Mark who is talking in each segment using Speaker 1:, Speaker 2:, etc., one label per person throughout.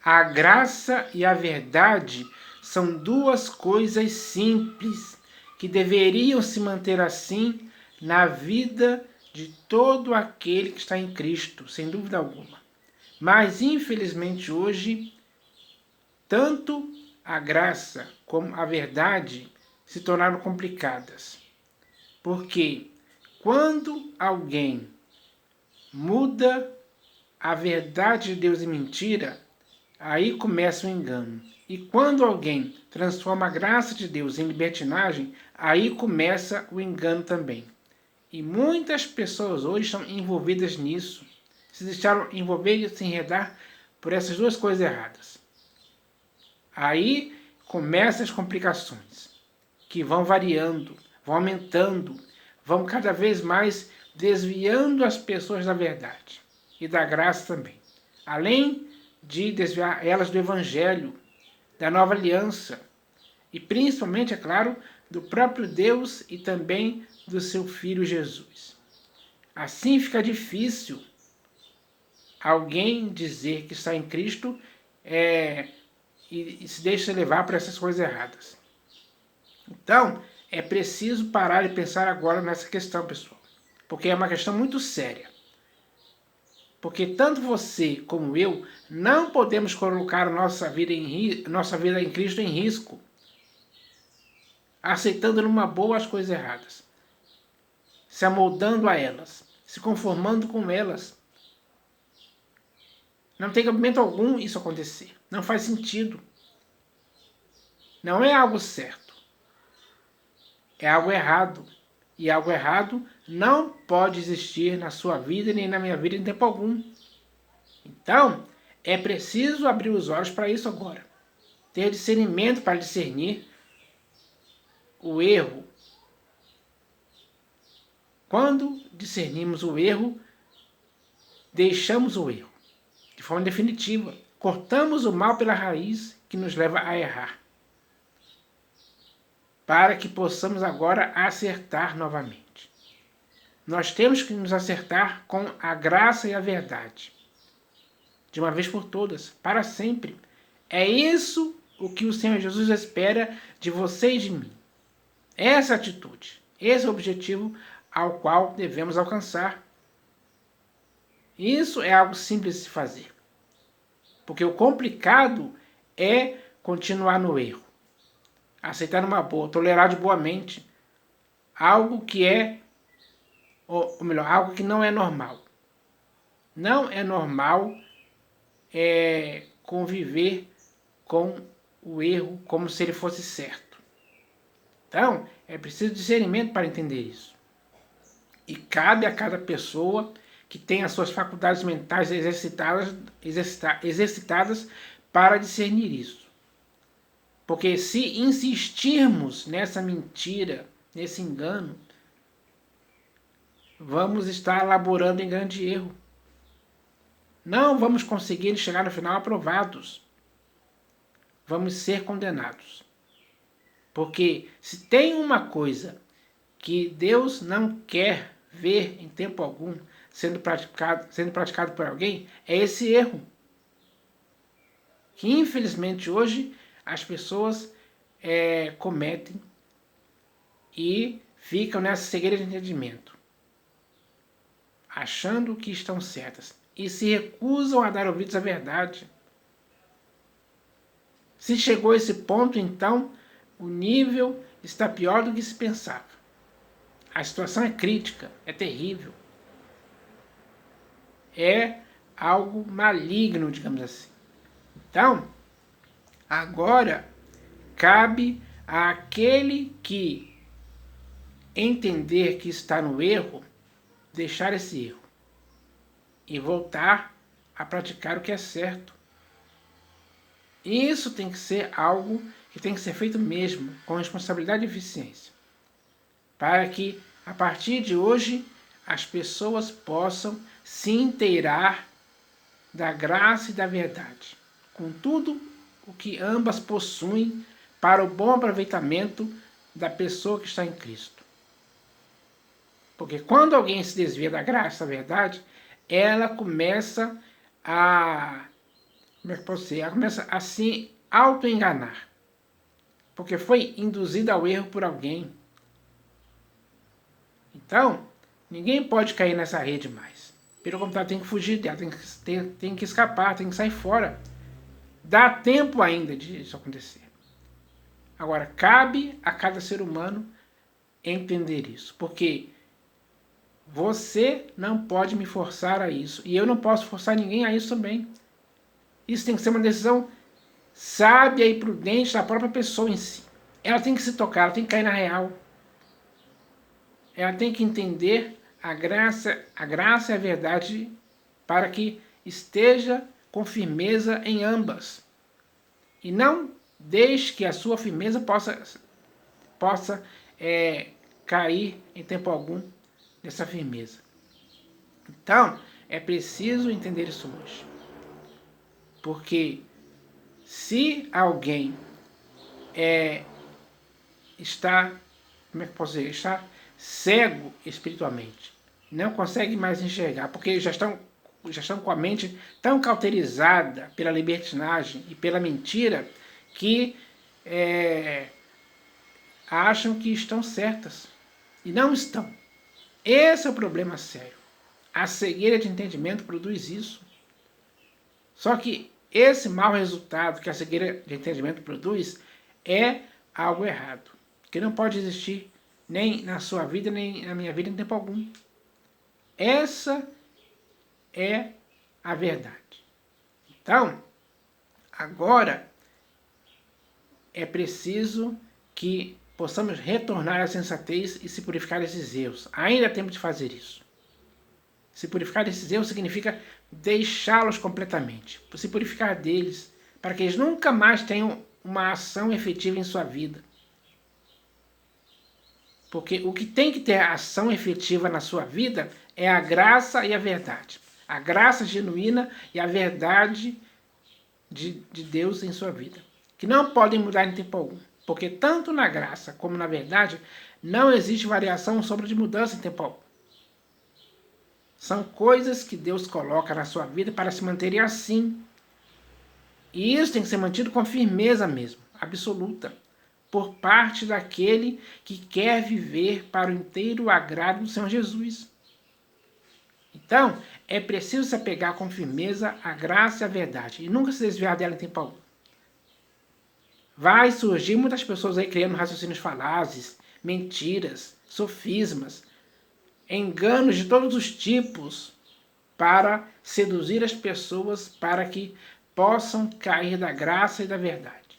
Speaker 1: A graça e a verdade são duas coisas simples que deveriam se manter assim na vida de todo aquele que está em Cristo, sem dúvida alguma. Mas, infelizmente, hoje, tanto a graça como a verdade se tornaram complicadas. Porque quando alguém muda a verdade de Deus em mentira, aí começa o engano. E quando alguém transforma a graça de Deus em libertinagem, aí começa o engano também. E muitas pessoas hoje estão envolvidas nisso, se deixaram envolver e se enredar por essas duas coisas erradas. Aí começam as complicações, que vão variando, vão aumentando, vão cada vez mais desviando as pessoas da verdade e da graça também. Além de desviar elas do Evangelho, da nova aliança e principalmente, é claro, do próprio Deus e também do seu Filho Jesus. Assim fica difícil alguém dizer que está em Cristo e se deixa levar por essas coisas erradas. Então, é preciso parar e pensar agora nessa questão, pessoal, porque é uma questão muito séria. Porque tanto você como eu não podemos colocar nossa vida em Cristo em risco, aceitando numa boa as coisas erradas, se amoldando a elas, se conformando com elas. Não tem cabimento algum isso acontecer. Não faz sentido. Não é algo certo. É algo errado. E algo errado não pode existir na sua vida nem na minha vida em tempo algum. Então, é preciso abrir os olhos para isso agora. Ter discernimento para discernir o erro. Quando discernimos o erro, deixamos o erro de forma definitiva. Cortamos o mal pela raiz que nos leva a errar, para que possamos agora acertar novamente. Nós temos que nos acertar com a graça e a verdade, de uma vez por todas, para sempre. É isso o que o Senhor Jesus espera de você e de mim. Essa atitude, esse é o objetivo ao qual devemos alcançar. Isso é algo simples de se fazer. Porque o complicado é continuar no erro. Aceitar uma boa, tolerar de boa mente algo que é, ou melhor, algo que não é normal. Não é normal conviver com o erro como se ele fosse certo. Então, é preciso discernimento para entender isso. E cabe a cada pessoa que tem as suas faculdades mentais exercitadas para discernir isso. Porque se insistirmos nessa mentira, nesse engano, vamos estar laborando em grande erro. Não vamos conseguir chegar no final aprovados. Vamos ser condenados. Porque se tem uma coisa que Deus não quer ver em tempo algum sendo praticado por alguém, é esse erro. Que infelizmente hoje as pessoas cometem e ficam nessa cegueira de entendimento, achando que estão certas e se recusam a dar ouvidos à verdade. Se chegou a esse ponto, então, o nível está pior do que se pensava. A situação é crítica, é terrível. É algo maligno, digamos assim. Então, agora cabe àquele que entender que está no erro, deixar esse erro e voltar a praticar o que é certo. Isso tem que ser algo que tem que ser feito mesmo, com responsabilidade e eficiência, para que, a partir de hoje, as pessoas possam se inteirar da graça e da verdade, com tudo o que ambas possuem para o bom aproveitamento da pessoa que está em Cristo. Porque quando alguém se desvia da graça e da verdade, ela começa a como é que pode ser? Ela começa a se auto-enganar, porque foi induzida ao erro por alguém. Então, ninguém pode cair nessa rede mais. Pelo contrário, tem que fugir dela, tem que escapar, tem que sair fora. Dá tempo ainda de isso acontecer. Agora, cabe a cada ser humano entender isso, porque você não pode me forçar a isso, e eu não posso forçar ninguém a isso também. Isso tem que ser uma decisão sábia e prudente da própria pessoa em si. Ela tem que se tocar, ela tem que cair na real. Ela tem que entender a graça e a verdade para que esteja com firmeza em ambas. E não deixe que a sua firmeza possa cair em tempo algum dessa firmeza. Então, é preciso entender isso hoje. Porque se alguém está, como é que posso dizer, está cego espiritualmente, não consegue mais enxergar, porque já estão com a mente tão cauterizada pela libertinagem e pela mentira que acham que estão certas e não estão. Esse é o problema sério. A cegueira de entendimento produz isso. Só que esse mau resultado que a cegueira de entendimento produz é algo errado, que não pode existir nem na sua vida, nem na minha vida em tempo algum. Essa é a verdade. Então, agora é preciso que possamos retornar à sensatez e se purificar desses erros. Ainda há tempo de fazer isso. Se purificar desses erros significa deixá-los completamente, se purificar deles, para que eles nunca mais tenham uma ação efetiva em sua vida. Porque o que tem que ter ação efetiva na sua vida é a graça e a verdade. A graça genuína e a verdade de Deus em sua vida, que não podem mudar em tempo algum. Porque tanto na graça como na verdade não existe variação ou sombra de mudança em tempo algum. São coisas que Deus coloca na sua vida para se manterem assim. E isso tem que ser mantido com firmeza mesmo, absoluta, por parte daquele que quer viver para o inteiro agrado do Senhor Jesus. Então, é preciso se apegar com firmeza à graça e à verdade, e nunca se desviar dela em tempo algum. Vai surgir muitas pessoas aí criando raciocínios falazes, mentiras, sofismas, enganos de todos os tipos para seduzir as pessoas para que possam cair da graça e da verdade.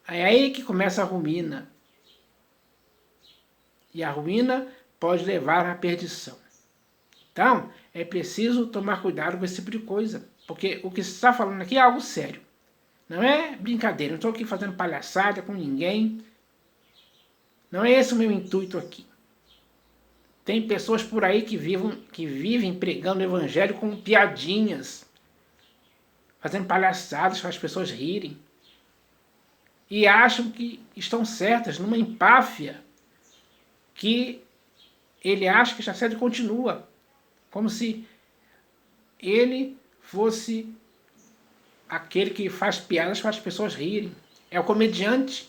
Speaker 1: É aí que começa a ruína. E a ruína pode levar à perdição. Então, é preciso tomar cuidado com esse tipo de coisa, porque o que se está falando aqui é algo sério. Não é brincadeira, não estou aqui fazendo palhaçada com ninguém. Não é esse o meu intuito aqui. Tem pessoas por aí que vivem pregando o evangelho com piadinhas, fazendo palhaçadas para as pessoas rirem. E acham que estão certas numa empáfia que ele acha que está certo e continua. Como se ele fosse aquele que faz piadas para as pessoas rirem. É o comediante.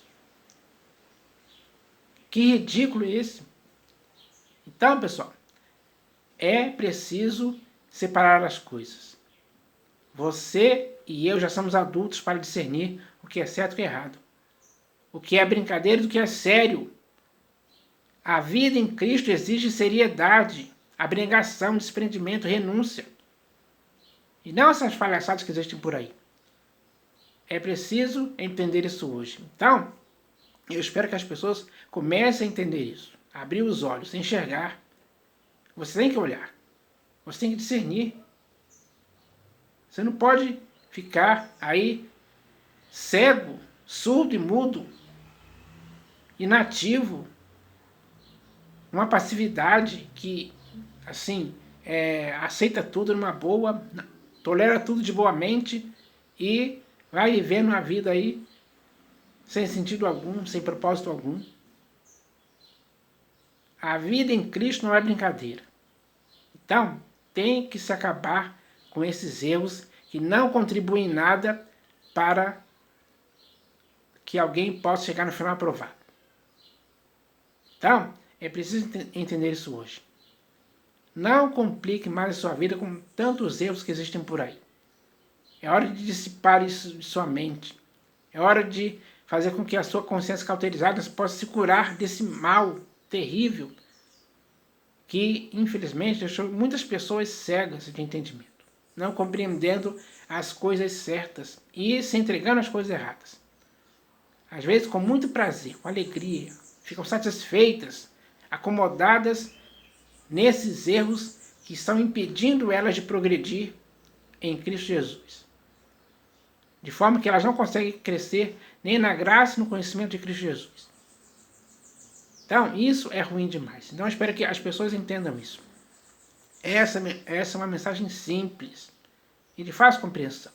Speaker 1: Que ridículo esse. Então, pessoal, é preciso separar as coisas. Você e eu já somos adultos para discernir o que é certo e o que é errado. O que é brincadeira e o que é sério. A vida em Cristo exige seriedade, abnegação, desprendimento, renúncia. E não essas palhaçadas que existem por aí. É preciso entender isso hoje. Então, eu espero que as pessoas comecem a entender isso. Abrir os olhos, enxergar. Você tem que olhar. Você tem que discernir. Você não pode ficar aí cego, surdo e mudo, inativo, uma passividade que, assim, aceita tudo numa boa, tolera tudo de boa mente e vai vivendo a vida aí sem sentido algum, sem propósito algum. A vida em Cristo não é brincadeira. Então, tem que se acabar com esses erros que não contribuem em nada para que alguém possa chegar no final aprovado. Então, é preciso entender isso hoje. Não complique mais a sua vida com tantos erros que existem por aí. É hora de dissipar isso de sua mente. É hora de fazer com que a sua consciência cauterizada possa se curar desse mal terrível que, infelizmente, deixou muitas pessoas cegas de entendimento, não compreendendo as coisas certas e se entregando às coisas erradas. Às vezes, com muito prazer, com alegria, ficam satisfeitas, acomodadas nesses erros que estão impedindo elas de progredir em Cristo Jesus. De forma que elas não conseguem crescer nem na graça e no conhecimento de Cristo Jesus. Então, isso é ruim demais. Então, eu espero que as pessoas entendam isso. Essa é uma mensagem simples e de fácil compreensão.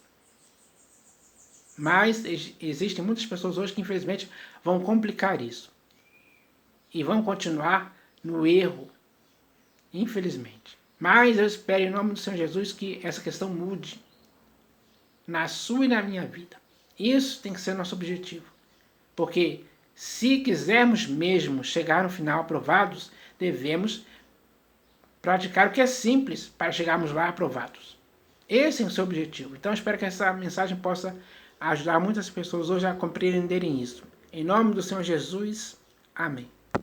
Speaker 1: Mas existem muitas pessoas hoje que, infelizmente, vão complicar isso. E vão continuar no erro, infelizmente. Mas eu espero, em nome do Senhor Jesus, que essa questão mude na sua e na minha vida. Isso tem que ser nosso objetivo. Porque se quisermos mesmo chegar no final aprovados, devemos praticar o que é simples para chegarmos lá aprovados. Esse é o seu objetivo. Então eu espero que essa mensagem possa ajudar muitas pessoas hoje a compreenderem isso. Em nome do Senhor Jesus, amém.